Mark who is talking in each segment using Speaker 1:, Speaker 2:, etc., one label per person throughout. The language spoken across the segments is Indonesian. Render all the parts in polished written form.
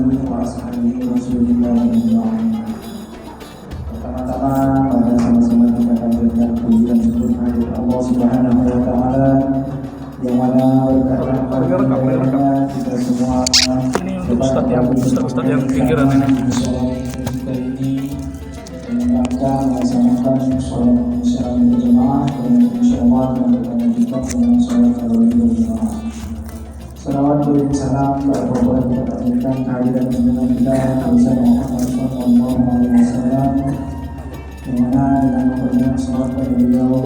Speaker 1: alihi wa ashabihi Rasulillah ajma'in. Pertama-tama pada sama-sama kita panjatkan puji dan syukur kehadirat Allah Subhanahu wa taala yang mana berkah kita semua
Speaker 2: ini untuk Ustaz yang pinggiran ini.
Speaker 1: Kita ini menyenangkan melaksanakan sholat secara berjamaah dan insyaallah akan berlanjutkan dengan sholat tarawih berjamaah. Salawat dan salam berpokok kita panjatkan kehadiran junjungan kita Nabi Muhammad sallallahu alaihi wasallam, yang mana dengan memperbanyak salawat kepada beliau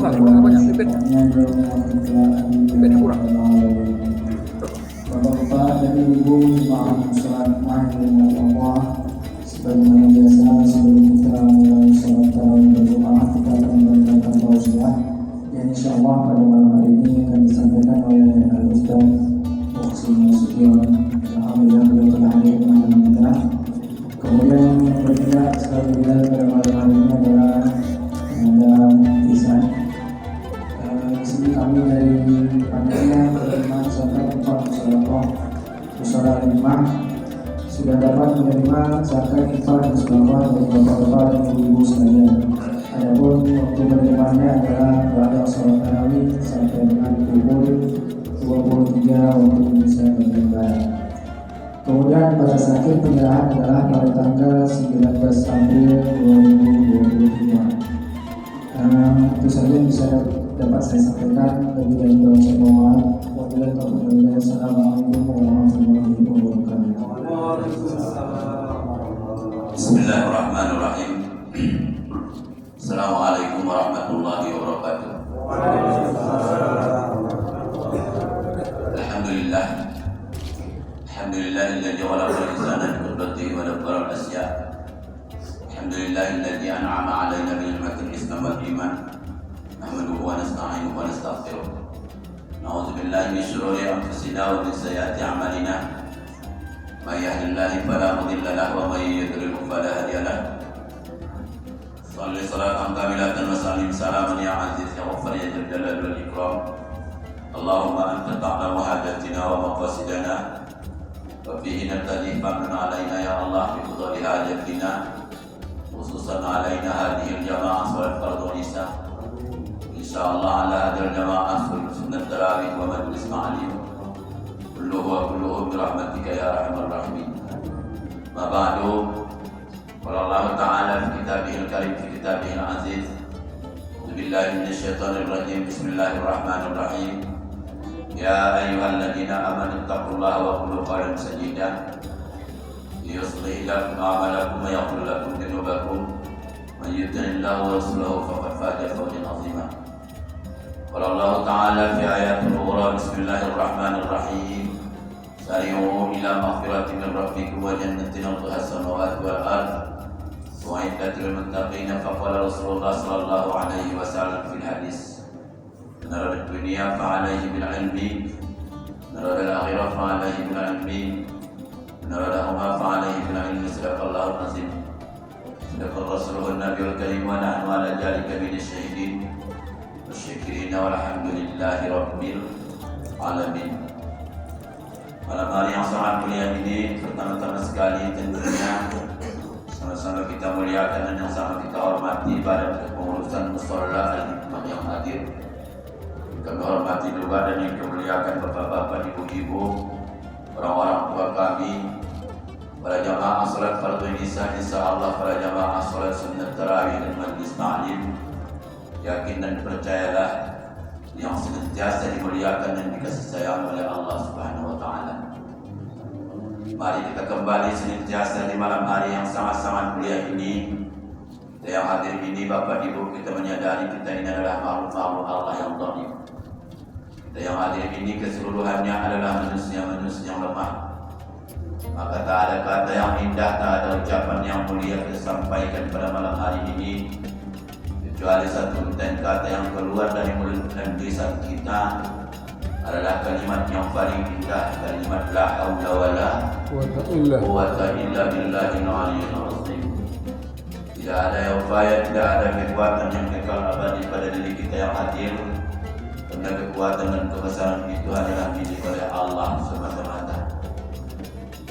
Speaker 1: Bapak-bapak dan ibu jemaah salat mahir Allah, sebagaimana biasa sebelum kita mulai salat tarawih berjamaah kita akan mendengarkan tausiah yang insyaallah pada malam hari ini akan disampaikan oleh Al-Ustaz Nasution. Alhamdulillah beliau telah hadir bersama kita. Kemudian yang berikutnya sekali lagi pada malam hari ini adalah Anda Isan. Di sini kami dari panitia penerima zakat infak musyawarah musyawarah lima sudah dapat menerima zakat infak musyawarah dari bapak-bapak dan ibu-ibu sekalian. Adapun waktu menerimanya adalah pada sholat tarawih sampai dengan pukul 23 waktu Indonesia bagian barat. Kemudian pada sakit penyerahan adalah pada tanggal 19 April 2023. Itu saja yang bisa dapat saya sampaikan. Lebih dari itu saya mohon wabillahi taufiq wal hidayah. Assalamualaikum warahmatullahi wabarakatuh.
Speaker 3: Bismillahirrahmanirrahim. Assalamualaikum warahmatullahi wabarakatuh. Alhamdulillah. Alhamdulillahilladzi khalaqa al-insana bi qudratihi wa dabbara al-asya'. Alhamdulillahilladzi an'ama 'alaina bi ni'matil islam wal iman. Nahmaduhu wa nasta'inuhu wa nastaghfiruh. Na'udzu billahi min shururi anfusina wa min sayyiati a'malina. May yahdihillahu fala mudilla lahu wa may yudlil fala hadiya lahu. Shalli salatan kamilatan wa sallim salaman ya 'aziz ya ghaffar ya dzal jalali wal ikram. Allahumma anta ta'lamu hajatina wa maqasidana wa fihi nabtadi faman alaina ya Allah bi qadri hajatina khususan alaina hadhihi al-jama'ah salat fardhu nisa insyaallah ala hadhihi al-jama'ah sunnat tarawih wa majlis ma'alim kulluhu bi rahmatika ya arhamar rahimin. Ma ba'du, qala Allah ta'ala fi kitabihil karim fi kitabihil aziz. Billahi minasyaitonir rajim. Bismillahirrahmanirrahim. Ya ayyuhalladzina amanu taqullaha wa qulu qawlan sadida yuslih lakum a'malakum wa yaghfir lakum dhunubakum man yuti'illaha wa rasulahu faqad faza fawzan 'azima. Qala Allah ta'ala fi ayatin ukhra. Bismillahirrahmanirrahim. Sari'u ila maghfiratin min rabbikum wa jannatin 'arduha as-samawati wal ardh وعدة للمتقين. فقال رسول الله صلى الله عليه وسلم في الحديث: من أراد الدنيا فعليه بالعلم، من أراد الآخرة فعليه بالعلم، من أرادهما فعليه بالعلم. صدق الله العظيم. صدق الرسول النبي الكريم ونحن على ذلك من الشهيدين والشاكرين والحمد لله رب العالمين. Malam hari yang sangat mulia ini, pertama-tama sekali tentunya sama-sama kita muliakan dan yang sama kita hormati pada pengurusan mushola al-hikmah yang hadir. Kami hormati juga dan yang kemuliakan bapak-bapak, ibu-ibu, orang-orang tua kami, para jamaah salat fardhu nisa, insyaallah para jamaah salat sunnat tarawih dan majlis ta'lim. Yakin dan percayalah yang senantiasa dimuliakan dan dikasih sayang oleh Allah Subhanahu wa taala. Mari kita kembali senantiasa di malam hari yang sangat-sangat mulia ini. Kita yang hadir ini, Bapak Ibu, kita menyadari kita ini adalah makhluk-makhluk Allah yang dhaif. Kita yang hadir ini keseluruhannya adalah manusia-manusia yang lemah. Maka tak ada kata yang indah, tak ada ucapan yang mulia kita sampaikan pada malam hari ini kecuali satu kata yang keluar dari mulut dan lisan kita adalah kalimat yang paling indah, kalimat la haula wala quwwata illa billahil aliyyil azim. Tidak ada upaya, tidak ada kekuatan yang kekal abadi pada diri kita yang hadir, karena kekuatan dan kebesaran itu adalah milik oleh Allah semata-mata.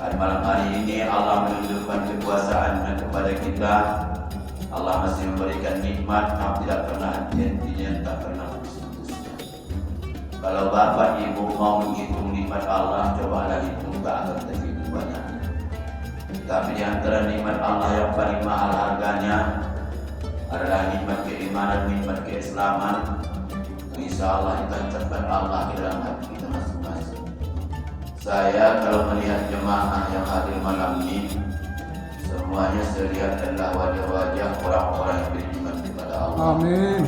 Speaker 3: Pada malam hari ini Allah menunjukkan kekuasaannya kepada kita. Allah masih memberikan nikmat yang tidak pernah henti-hentinya, tak pernah putus-putusnya. Kalau bapak ibu mau menghitung nikmat Allah, cobalah hitung, tak akan terhitung banyak. Tapi di antara nikmat Allah yang paling mahal harganya adalah nikmat keimanan, nikmat keislaman. Insya Allah kita ucapkan Allah di dalam hati kita masing-masing. Saya kalau melihat jemaah yang hadir malam ini, semuanya saya lihat adalah wajah-wajah orang-orang yang beriman kepada Allah.
Speaker 2: Amin.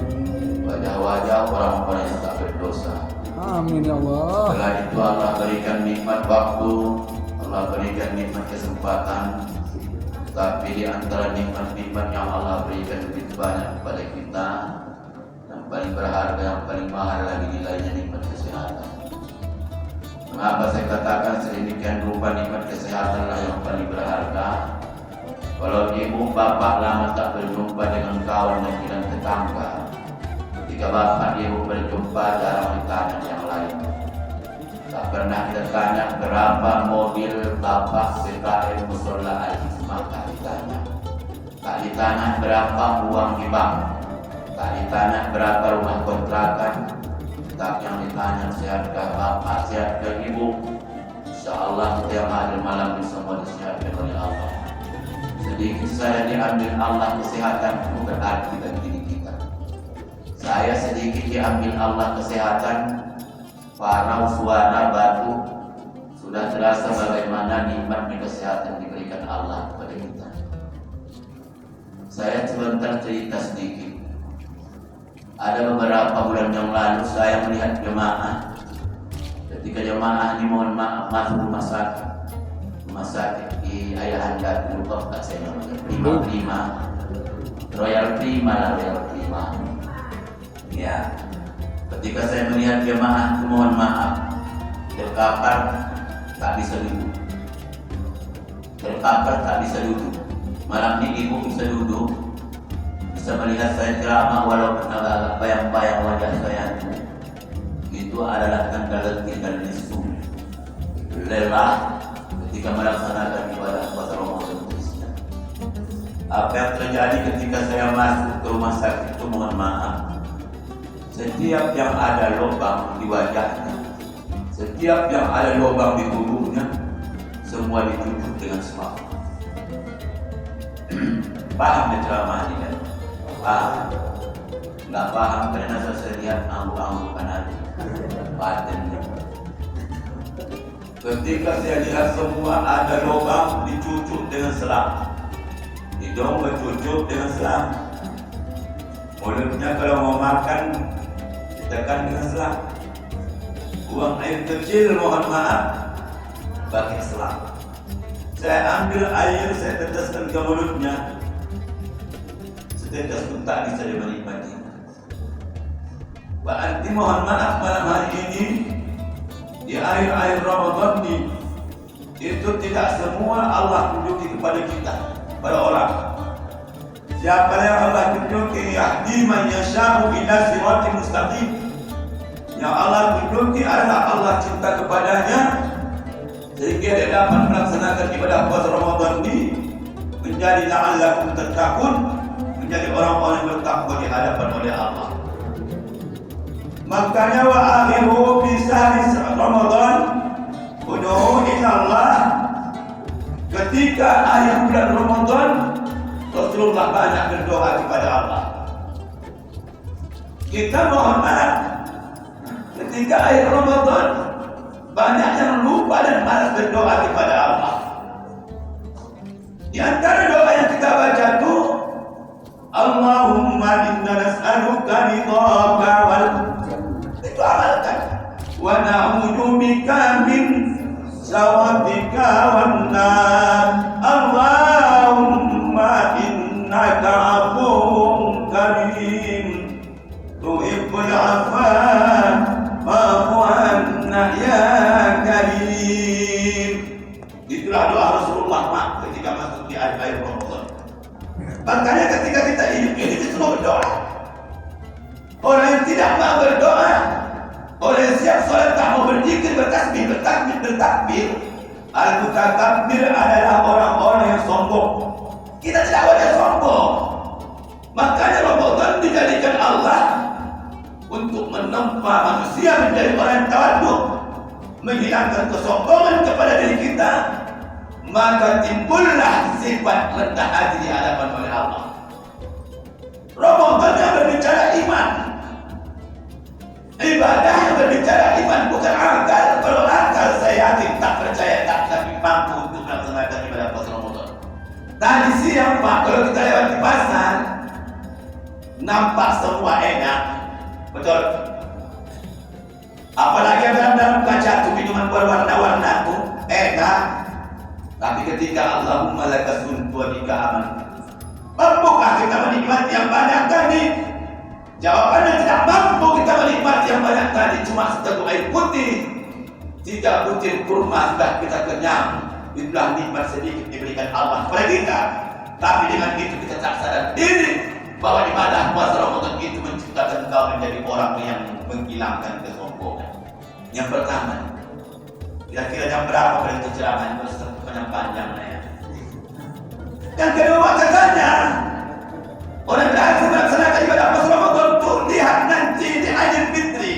Speaker 3: Wajah-wajah orang-orang yang tak berdosa.
Speaker 2: Amin ya Allah.
Speaker 3: Setelah itu Allah berikan nikmat waktu, Allah berikan nikmat kesempatan. Tapi di antara nikmat-nikmat yang Allah berikan begitu banyak kepada kita, yang paling berharga, yang paling mahal lagi nilainya nikmat kesehatan. Mengapa saya katakan sedemikian rupa nikmat kesehatanlah yang paling berharga? Kalau ibu bapak lama tak berjumpa dengan kawan dan jiran tetangga, ketika bapak ibu berjumpa jarang ditanya yang lain. Tak pernah kita tanya berapa mobil bapak BKM Musola Al-Hikmah, tak ditanya. Tak ditanya berapa uang di bank, tak ditanya berapa rumah kontrakan. Tak yang ditanya sehatkah bapak, sehatkah ibu. InsyaAllah kita yang hadir malam ini semua disehatkan oleh Allah. Sedikit saya diambil Allah kesehatan itu berarti bagi diri kita. Saya sedikit diambil Allah kesehatan, parau, suara, batu, sudah terasa bagaimana nikmatnya kesehatan diberikan Allah kepada kita. Saya sebentar cerita sedikit. Ada beberapa bulan yang lalu saya melihat jemaah. Ketika jemaah ini mohon maaf masuk rumah sakit di Ayahanda lupa tak saya namanya Prima Royal Prima. Ya, ketika saya melihat jemaah itu mohon maaf terkapar tak bisa duduk. Malam ini ibu bisa duduk, bisa melihat saya ceramah walaupun agak bayang-bayang wajah saya itu adalah tanda letih dan lesu, lelah ketika melaksanakan ibadah puasa Ramadan. Apa yang terjadi ketika saya masuk ke rumah sakit itu mohon maaf, setiap yang ada lubang di wajahnya, setiap yang ada lubang di tubuhnya, semua ditutup dengan semak. Paham ceramah ini kan? Paham? Nggak paham karena saya lihat angguk-anggukan hati batinnya. Ketika saya lihat semua ada lubang dicucuk dengan selang, hidung bercucuk dengan selang, mulutnya kalau mau makan ditekan dengan selang, buang air kecil mohon maaf pakai selang. Saya ambil air, saya teteskan ke mulutnya, setetes pun tak bisa menikmati. Berarti mohon maaf malam hari ini di air-air Ramadan ini itu tidak semua Allah tunjuki kepada kita, pada orang. Siapa yang Allah tunjuki yahdi man yasha'u ila siratin mustaqim. Yang Allah tunjuki adalah Allah cinta kepadanya sehingga dia dapat melaksanakan ibadah puasa Ramadan ini menjadi la'allakum tattaqun, menjadi orang-orang yang bertakwa di hadapan oleh Allah. Makanya wa akhiru fi sahri Ramadan ud'u ila Allah. Ketika akhir bulan Ramadan Rasulullah banyak berdoa kepada Allah. Kita mohon maaf, ketika akhir Ramadan banyak yang lupa dan malas berdoa kepada Allah. Di antara doa yang kita baca itu Allahumma inna nas'aluka ridhaka wal, itu amalkan. Wa na'udzu bika min sawatika wan nar. Allahumma innaka afuwwun karim tuhibbul afwa fa'fu anna ya karim. Itulah doa Rasulullah ketika masuk di akhir Ramadan. Makanya ketika kita hidup ini kita semua berdoa. Orang yang tidak mau berdoa, orang yang siap sholat tak mau berzikir, bertasbih, Al-mutakabbir adalah orang-orang yang sombong. Kita tidak boleh sombong. Makanya Ramadan dijadikan Allah untuk menempa manusia menjadi orang yang tawaduk, menghilangkan kesombongan kepada diri kita. Maka timbullah sifat rendah hati di hadapan oleh Allah. Ramadan yang berbicara iman, ibadah yang berbicara iman, bukan akal. Kalau akal saya yakin tak percaya tapi mampu untuk melaksanakan ibadah puasa Ramadan. Tadi siang Pak, kalau kita lewat di pasar, nampak semua enak, betul. Apalagi dalam kaca itu minuman berwarna-warna itu enak. Tapi ketika Allahumma laka suntu wa bika aman, mampukah kita menikmati yang banyak tadi? Jawabannya tidak mampu kita menikmati yang banyak tadi. Cuma seteguk air putih, 3 butir kurma sudah kita kenyang. Itulah nikmat sedikit diberikan Allah kepada kita. Tapi dengan itu kita tak sadar diri bahwa ibadah puasa Ramadan itu menciptakan kau menjadi orang yang menghilangkan kesombongan. Yang pertama, kira-kira jam berapa pada itu ceramah panjang ya. Yang kedua katanya, orang berhasil melaksanakan ibadah puasa Ramadan itu lihat nanti di Idul Fitri.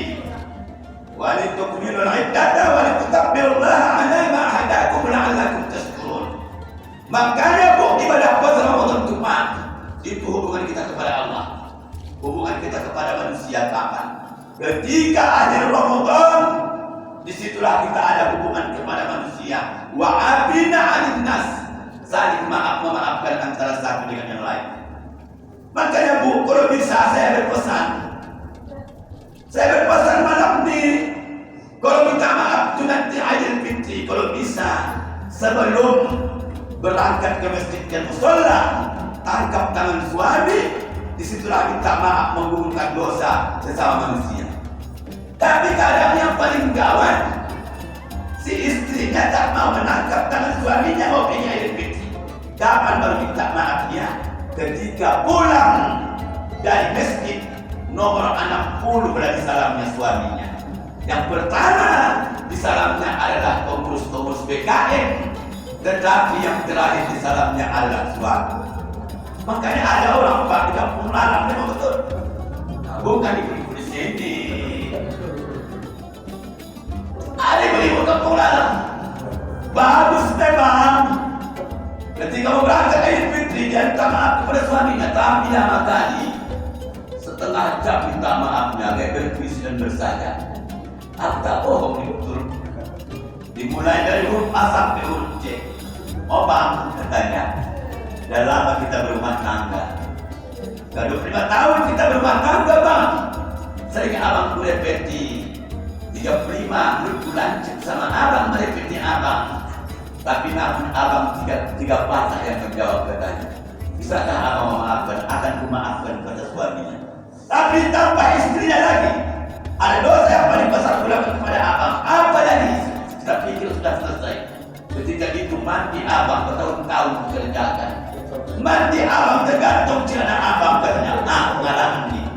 Speaker 3: Wa litukmilul iddata wa litukabbirullaha ala ma hadakum la'allakum tashkurun. Makanya Bu, ibadah puasa Ramadan itu hubungan kita kepada Allah, hubungan kita kepada manusia kapan? Ketika akhir Ramadan, disitulah kita ada hubungan kepada manusia. Wa abina 'anil nas, saling memaafkan antara satu dengan yang lain. Makanya Bu, kalau bisa saya berpesan malam ini, kalau minta maaf itu nanti Idul Fitri, kalau bisa sebelum berangkat ke masjid dan musola, tangkap tangan suami, disitulah minta maaf menggugurkan dosa sesama manusia. Tapi keadaan yang paling gawat, si istrinya tak mau menangkap tangan suaminya mau pergi Idul Fitri. Kapan baru minta maafnya? Ketika pulang dari masjid, nomor 60 berarti salamnya suaminya. Yang pertama disalamnya adalah pengurus BKM, tetapi yang terakhir disalamnya adalah suami. Makanya ada orang Pak di kampung Lalang, memang betul, bukan di sini. Ada ibu kampung Lalang, bagus memang. Ketika mau berangkat Idul Fitri, dia minta maaf kepada suaminya, tapi lama kali setengah jam minta maafnya kayak berpuisi dan bersaja. Aku tak bohong nih betul. Dimulai dari huruf A sampai huruf C. Oh bang, katanya, dah lama kita berumah tangga. Sudah 25 tahun kita berumah tangga bang. Sering abang merepeti 35 bulan sama abang merepeti abang. Tapi namun abang tiga patah yang menjawab katanya. Bisakah abang memaafkan? Akan kumaafkan kata suaminya. Tapi tanpa istrinya lagi. Ada dosa yang paling besar dilakukan kepada abang. Apa lagi? Kita pikir sudah selesai. Ketika itu mandi abang bertahun-tahun dikerjakan. Mandi abang tergantung celana abang katanya. Nah pengalaman ini.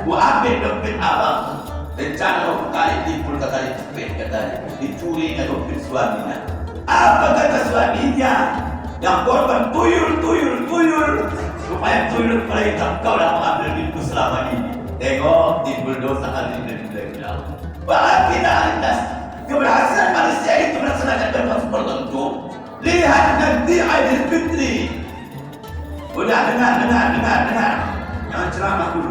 Speaker 3: Gua ambil dompet abang. Rencana waktu kali timbul ke tali cepet katanya. Dicurinya dompet suaminya. Apa kata suaminya? Yang korban tuyul. Supaya tuyul perintah kau dah mengambil diriku selama ini. Tengok timbul dosa hari ini dari Allah. Bagaimana atas keberhasilan manusia itu melaksanakan berpuasa tertentu. Lihat nanti Idul Fitri. Udah dengar. Jangan ceramah dulu.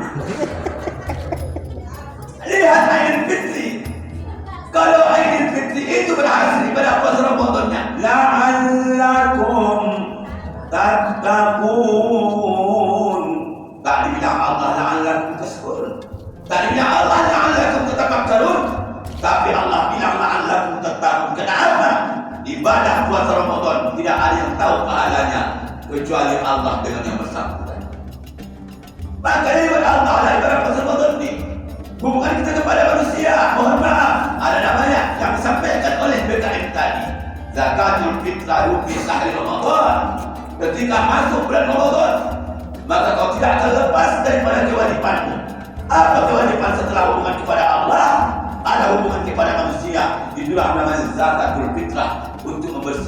Speaker 3: Lihat Idul Fitri. Kalau Idul Fitri itu berhasil ibadah puasa Ramadannya, la'allakum tattaqun. Tak dibilang Allah la'allakum tashkurun. Tak dibilang Allah la'allakum tatafakkarun. Tapi Allah bilang la'allakum tattaqun. Kenapa? Ibadah puasa Ramadan tidak ada yang tahu pahalanya kecuali Allah dengan yang bersangkutan. Makanya ibadah Allah adalah ibadah puasa Ramadan ini. Hubungan kita kepada manusia, mohon maaf, ada namanya yang disampaikan oleh BKM tadi. Zakatul fitrah fi sahri Ramadan. Ketika masuk bulan Ramadan, maka kau tidak akan lepas daripada kewajibanmu. Apa kewajiban setelah hubungan kepada Allah? Ada hubungan kepada manusia. Itulah namanya zakatul fitrah, untuk membersihkan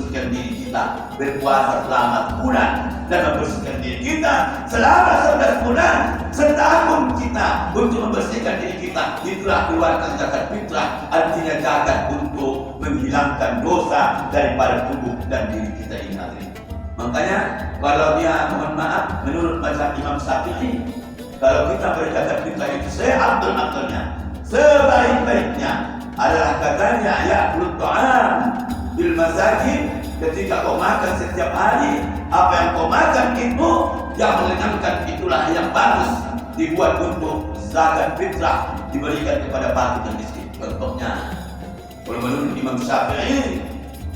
Speaker 3: berpuasa selama sebulan dan membersihkan diri kita selama 11 bulan, setahun kita untuk membersihkan diri kita. Itulah keluarkan zakat fitrah, artinya zakat untuk menghilangkan dosa daripada tubuh dan diri kita ini. Makanya kalau dia mohon maaf menurut mazhab Imam Syafi'i, kalau kita berzakat fitrah itu seabdul-abdulnya, sebaik-baiknya adalah katanya ya'kul ta'am bil masakin. Ketika kau makan setiap hari, apa yang kau makan itu yang mengenyangkan, itulah yang bagus dibuat untuk zakat fitrah, diberikan kepada fakir dan miskin. Contohnya, kalau menurut Imam Syafi'i,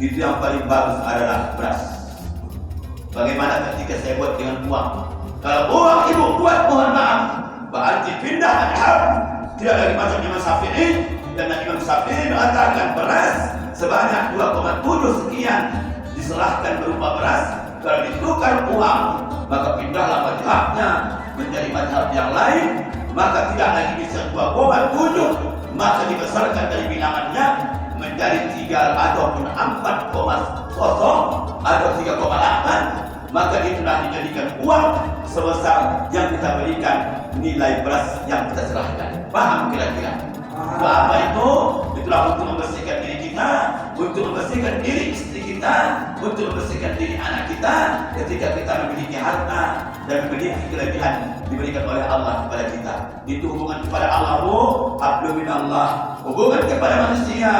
Speaker 3: itu yang paling bagus adalah beras. Bagaimana ketika saya buat dengan uang? Kalau uang ibu buat mohon maaf, berarti pindah madhab. Tidak lagi macam Imam Syafi'i, dan Imam Syafi'i mengatakan beras sebanyak 2,7 sekian diserahkan berupa beras. Kalau ditukar uang, maka pindahlah madhabnya menjadi madhab yang lain, maka tidak lagi bisa 2,7, maka dibesarkan dari bilangannya menjadi 3 ataupun 4,0 atau 3,8, maka itulah dijadikan uang sebesar yang kita berikan nilai beras yang kita serahkan. Paham kira-kira? Apa itu? Itulah untuk membersihkan diri kita, untuk membersihkan diri istri kita, untuk membersihkan diri anak kita ketika kita memiliki harta dan memiliki kelebihan diberikan oleh Allah kepada kita. Itu hubungan kepada Allah, abdu minallah, hubungan kepada manusia.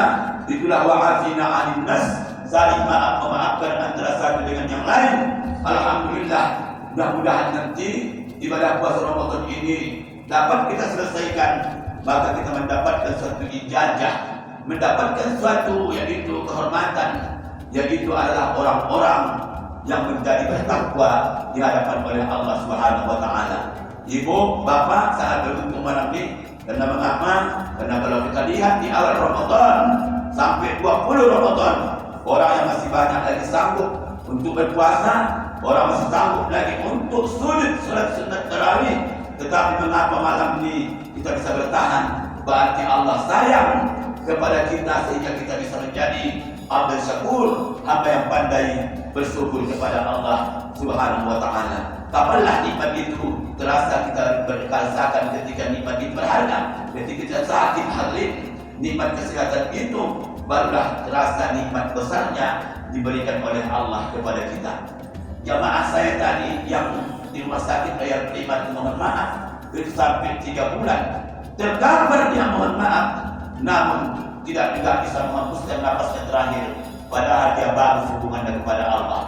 Speaker 3: Itulah wa'afina 'anil nas, saling maaf memaafkan antara satu dengan yang lain. Alhamdulillah, mudah-mudahan nanti ibadah puasa Ramadan ini dapat kita selesaikan, maka kita mendapatkan suatu ijazah, mendapatkan suatu yaitu kehormatan, yaitu adalah orang-orang yang menjadi bertakwa di hadapan oleh Allah Subhanahu wa taala. Ibu, bapak sangat beruntung malam ini. Karena mengapa? Karena kalau kita lihat di awal Ramadan sampai 20 Ramadan, orang yang masih banyak lagi sanggup untuk berpuasa, orang masih sanggup lagi untuk salat sunat tarawih. Tetapi mengapa malam ini kita bisa bertahan? Berarti Allah sayang kepada kita sehingga kita bisa menjadi abdul syakur, hamba yang pandai bersyukur kepada Allah Subhanahu wa taala. Kapanlah nikmat itu terasa kita berasakan ketika nikmat itu berharga, ketika kita sakit hati, nikmat kesehatan itu barulah terasa nikmat besarnya diberikan oleh Allah kepada kita. Jamaah saya tadi yang di rumah sakit yang terlibat mohon maaf itu sampai 3 bulan tergambar dia mohon maaf, namun tidak juga bisa menghembuskan napasnya terakhir, padahal dia bagus hubungannya kepada Allah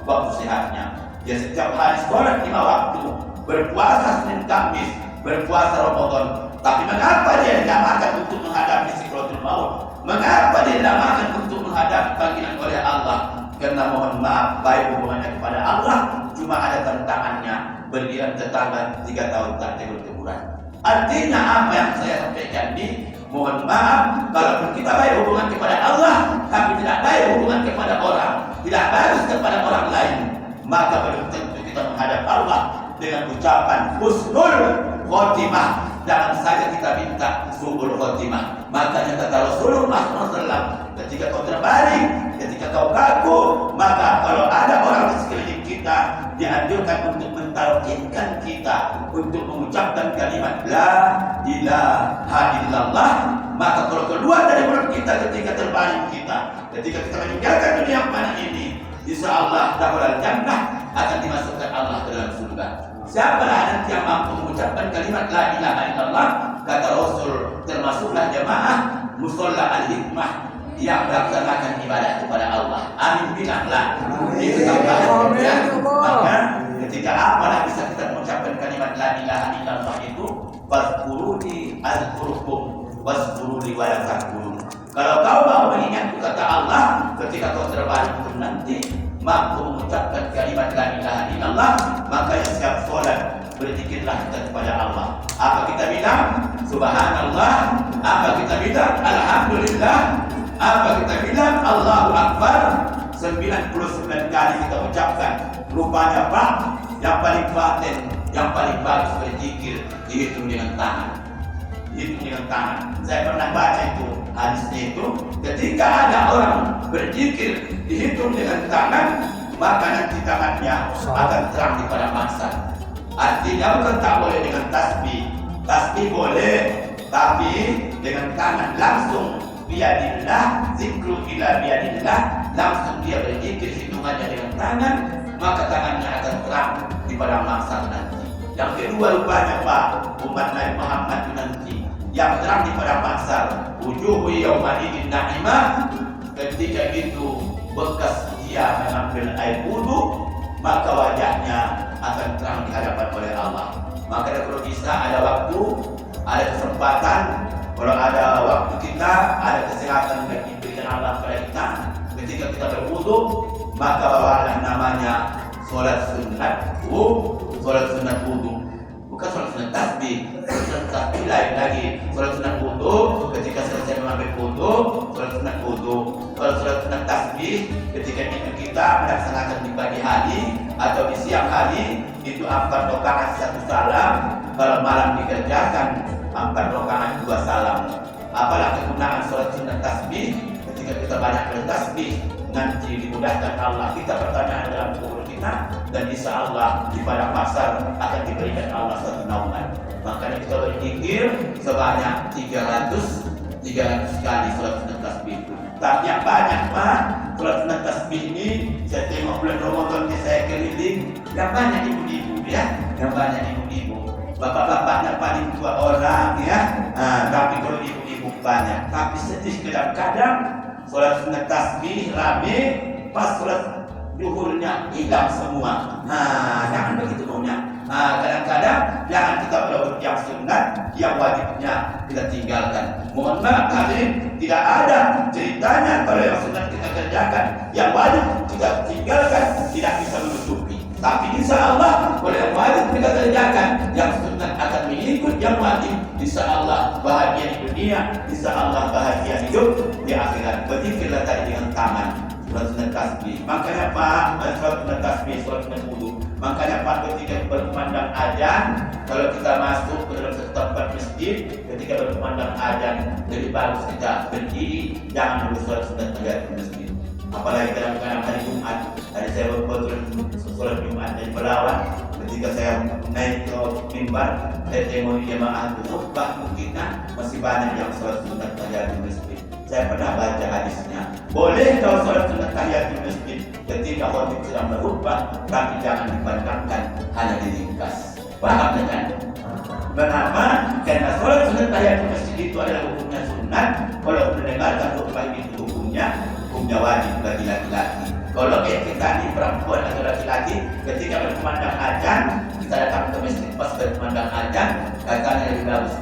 Speaker 3: waktu sehatnya. Dia setiap hari sholat 5 waktu, berpuasa Senin Kamis, berpuasa Ramadan. Tapi mengapa dia tidak makan untuk menghadapi Sikratul Maut? Mengapa dia tidak makan untuk menghadapi panggilan oleh Allah? Karena mohon maaf, baik hubungannya kepada Allah, cuma ada tantangannya, berdiam tetangga 3 tahun tak tegur-teguran. Artinya apa yang saya sampaikan ini, mohon maaf, kalau kita baik hubungan kepada Allah, tapi tidak baik hubungan kepada orang, tidak bagus kepada orang lain, maka belum tentu kita menghadap Allah dengan ucapan husnul khotimah. Jangan saja kita minta su'ul khotimah. Makanya kata Rasulullah SAW, ketika kau terbaring, ketika kau kaku, maka kalau ada orang di sekeliling kita, dianjurkan untuk mentalkinkan kita untuk mengucapkan kalimat la ilaha illallah. Maka kalau keluar dari mulut kita ketika terbaring kita, ketika kita meninggalkan dunia yang mana ini, insyaallah dakhulal jannah, akan dimasukkan Allah ke dalam surga. Siapalah nanti yang mampu mengucapkan kalimat la ilaha illallah, kata Rasul, termasuklah jamaah musalla al-hikmah yang melaksanakan ibadah kepada Allah. Amin, bilanglah. Itu tambahan ya. Maka ketika apalah bisa kita mengucapkan kalimat la ilaha illallah itu, fazkuruni azkurukum wazkuruni wa la takfurun. Kalau kau mau mengingat kata Allah ketika kau terbaring pun nanti mampu mengucapkan kalimat la ilaha illallah, maka yang siap sholat berzikirlah kita kepada Allah. Apa kita bilang? Subhanallah. Apa kita bilang? Alhamdulillah. Apa kita bilang? Allahu Akbar. 99 kali kita ucapkan. Rupanya Pak, yang paling paten, yang paling bagus berzikir dihitung dengan tangan. Dihitung dengan tangan. Saya pernah baca itu hadisnya itu, ketika ada orang berzikir dihitung dengan tangan, maka nanti tangannya akan terang di padang mahsyar. Artinya bukan tak boleh dengan tasbih. Tasbih boleh, tapi dengan tangan langsung biadillah, zikru ila biadillah, langsung dia berzikir hitungannya dengan tangan, maka tangannya akan terang di padang mahsyar nanti. Yang kedua rupanya Pak, umat Nabi Muhammad itu nanti yang terang di padang mahsyar, wujuhu yawma idzin na'imah, ketika itu bekas dia mengambil air wudu, maka wajahnya akan terang di hadapan oleh Allah. Maka kalau bisa ada waktu, ada kesempatan, kalau ada waktu kita, ada kesehatan yang diberikan Allah kepada kita, ketika kita berwudu, maka bawalah namanya sholat sunat wudu. Bukan sholat sunat tasbih. Sholat sunat tasbih lain lagi. Sholat sunat wudu, ketika selesai mengambil wudu, sholat sunat wudu. Kalau sholat sunat tasbih, ketika itu kita melaksanakan di pagi hari atau di siang hari, itu 4 rakaat 1 salam. Kalau malam dikerjakan 4 rakaat 2 salam. Apalah kegunaan sholat sunat tasbih? Ketika kita banyak bertasbih, nanti dimudahkan Allah kita pertanyaan dalam kubur kita, dan insya Allah di padang mahsyar akan diberikan Allah satu naungan. Makanya kita berzikir sebanyak 300 kali sholat sunat tasbih itu. Tapi yang banyak Pak, sholat sunat tasbih ini saya tengok bulan Ramadan ini saya keliling, yang banyak ibu-ibu ya, yang banyak ibu-ibu. Bapak-bapaknya paling 2 orang ya, tapi kalau ibu-ibu banyak. Tapi sedih kadang-kadang sholat sunat tasbih rame, pas sholat zuhurnya hilang semua. Jangan begitu maunya. Kadang-kadang jangan kita berbuat yang sunat, yang wajibnya kita tinggalkan. Mohon maaf hadirin, tidak ada ceritanya kalau yang sunat kita kerjakan, yang wajib kita tinggalkan, tidak bisa menutupi. Tapi insya Allah kalau yang wajib kita kerjakan, yang sunat akan mengikut yang wajib. Insya Allah bahagia di dunia, insya Allah bahagia hidup di akhirat. Berzikirlah tadi dengan tangan, sholat sunat tasbih. Makanya Pak, sholat sunat tasbih, sholat sunat wudu. Makanya Pak, ketika berkumandang azan, kalau kita masuk ke dalam satu tempat masjid, ketika berkumandang azan, lebih bagus kita berdiri, jangan dulu sholat sunat tahiyatul masjid. Apalagi kadang-kadang hari Jumat, hari saya berkhutbah sholat Jumat dari Belawan, ketika saya naik ke mimbar, saya tengok jemaah itu khutbah kita masih banyak yang sholat sunat tahiyatul masjid. Saya pernah baca hadisnya, boleh kalau sholat sunat tahiyatul masjid ketika khutbah sedang berkhutbah, tapi jangan dipandangkan hanya diringkas. Paham kan? Kenapa? Karena sholat sunat tahiyatul masjid itu adalah hukumnya sunat. Kalau mendengarkan khutbah itu hukumnya wajib bagi laki-laki. Kalau kita ini perempuan atau laki-laki, ketika berkumandang azan, kita datang ke masjid pas berkumandang azan, katanya lebih bagus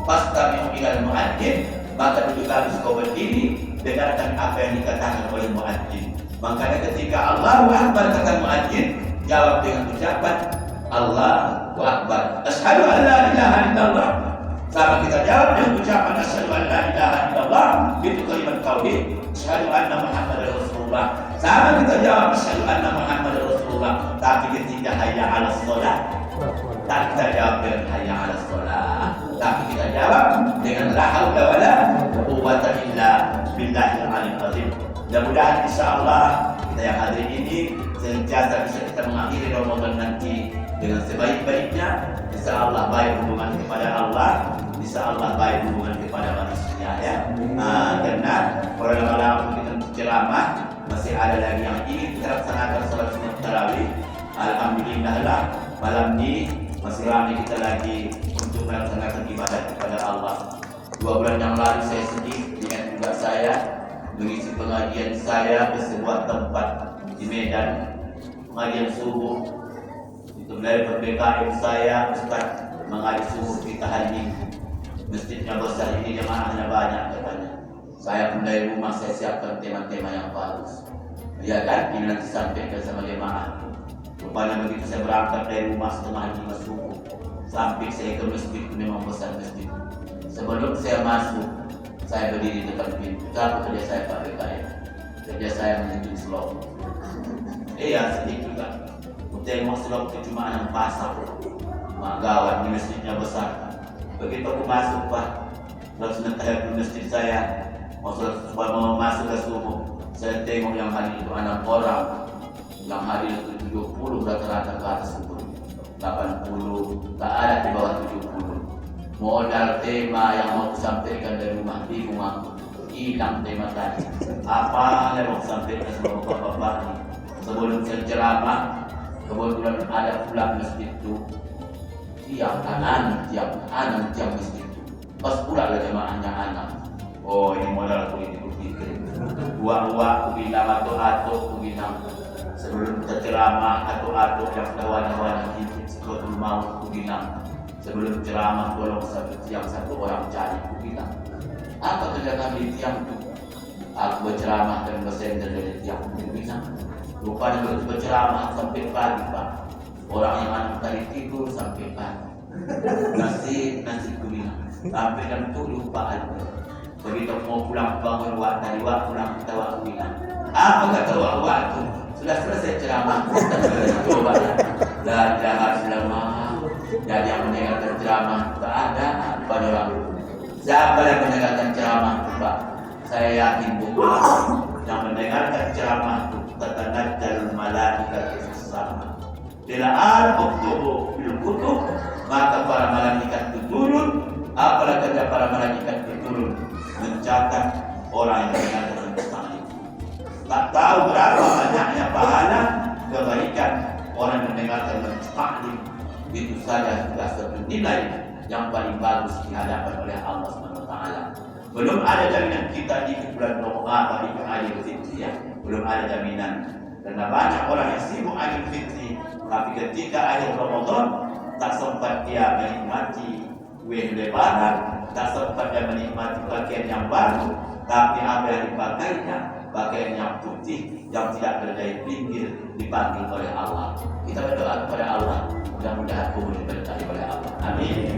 Speaker 3: pas kami ilal muadzin, maka lebih bagus kau berdiri, dengarkan apa yang dikatakan oleh muadzin. Makanya ketika Allahu Akbar kata muadzin, jawab dengan ucapan Allahu Akbar, asyhadu an la ilaha illallah. Sama kita jawab dengan ucapan asyhadu an la ilaha illallah, itu kalimat tauhid. Asyhadu anna Muhammadar Rasulullah. Sama kita jawab asyhadu anna Muhammadar Rasulullah, tapi ketika hayya 'alas shalah, tak kita jawab dengan hayya 'alas shalah, tapi kita jawab dengan la haula wala quwwata illa billahil aliyil azim. Mudah-mudahan insyaallah kita yang hadir ini senantiasa bisa kita mengakhiri Ramadan nanti dengan sebaik-baiknya. Insyaallah baik hubungan kepada Allah, insyaallah baik hubungan kepada manusia ya. Karena kalau malam kita ceramah masih ada lagi yang ingin kita laksanakan salat sunat tarawih. Alhamdulillah lah malam ini masih ramai kita lagi untuk melaksanakan ibadah kepada Allah. 2 bulan yang lalu saya sedih dengan juga saya mengisi pengajian saya ke sebuah tempat di Medan, pengajian subuh. Itu dari PPKM saya Ustaz mengaji subuh kita hari Minggu. Masjidnya besar ini, jemaahnya banyak katanya. Saya pun dari rumah saya siapkan tema-tema yang bagus. Ya kan, ini nanti sampaikan sama jemaah. Rupanya begitu saya berangkat dari rumah setengah 5 subuh, sampai saya ke masjid, memang besar masjid. Sebelum saya masuk, saya berdiri di depan pintu. Apa kerja saya Pak BKM? Kerja saya menunjuk slot. Iya, sedih juga. Tengok slot itu cuma 6 pasang. Gawat, di masjidnya besar. Begitu aku masuk Pak, slot sunat tahiyatul masjid saya, mau masuk ke subuh, saya tengok yang hari itu 6 orang. Yang hari itu 70 rata-rata ke atas itu 80, tak ada di bawah 70. Modal tema yang mau sampaikan dari rumah bingung aku, hilang tema tadi. Apa yang mau sampaikan sama bapak-bapak ini? Sebelum saya ceramah, kebetulan ada pula masjid itu tiang kanan, tiang masjid itu. Pas pula ada jemaahnya anak. Oh, ini modal aku ini berpikir. Uang-uang aku bilang atau aku bilang sebelum kita ceramah atau yang kawan-kawan ini sebelum mau aku bilang sebelum ceramah tolong satu orang cari aku bilang apa kerja kami tiang itu. Aku berceramah dan bersender dari tiang aku bilang rupanya berceramah sampai pagi Pak. Orang yang anak tadi tidur sampai pagi. Nasi aku bilang sampai dan itu lupa aku. Begitu mau pulang bangun dari pulang kita waktu bilang apa kata waktu sudah selesai ceramah coba dan jangan selama jadi yang mendengarkan ceramah tak ada pada orang siapa yang mendengarkan ceramah Pak saya yakin bukan yang mendengarkan ceramah itu tatanazzal malaikatu sama bila al-kutub bil kutub maka para malaikat itu turun apalagi ada para malaikat itu turun mencatat orang yang mendengarkan ceramah itu. Tak tahu berapa banyaknya pahala kebaikan orang yang mendengarkan taklim itu saja sudah satu nilai yang paling bagus di hadapan oleh Allah SWT. Belum ada jaminan kita di bulan Ramadan di Idul Fitri ya. Belum ada jaminan karena banyak orang yang sibuk Idul Fitri tapi ketika akhir Ramadan tak sempat dia menikmati kue lebaran, tak sempat dia menikmati pakaian yang baru, tapi apa yang dipakainya, pakaian yang putih, yang tidak berdaya pinggir, dipanggil oleh Allah. Kita berdoa kepada Allah, mudah-mudahan kubur diberkahi oleh Allah. Amin.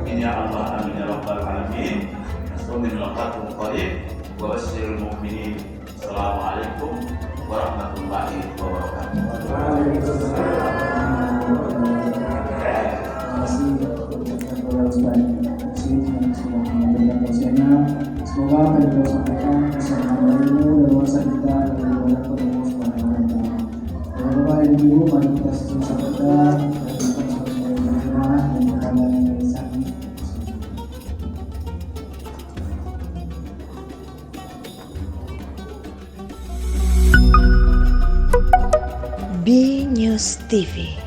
Speaker 3: Ini ya Allah, amin ya rabbal alamin. Assalamualaikum warahmatullahi wabarakatuh. Assalamualaikum warahmatullahi wabarakatuh.
Speaker 1: Semoga apa yang beliau sampaikan bisa menambah ilmu dan wawasan kita dari Allah Subhanahu wa Ta'ala. Bapak dan Ibu, mari kita sama-sama berdoa dan kita sebagai berjemaah dan kepada yang sakit.
Speaker 4: B News TV.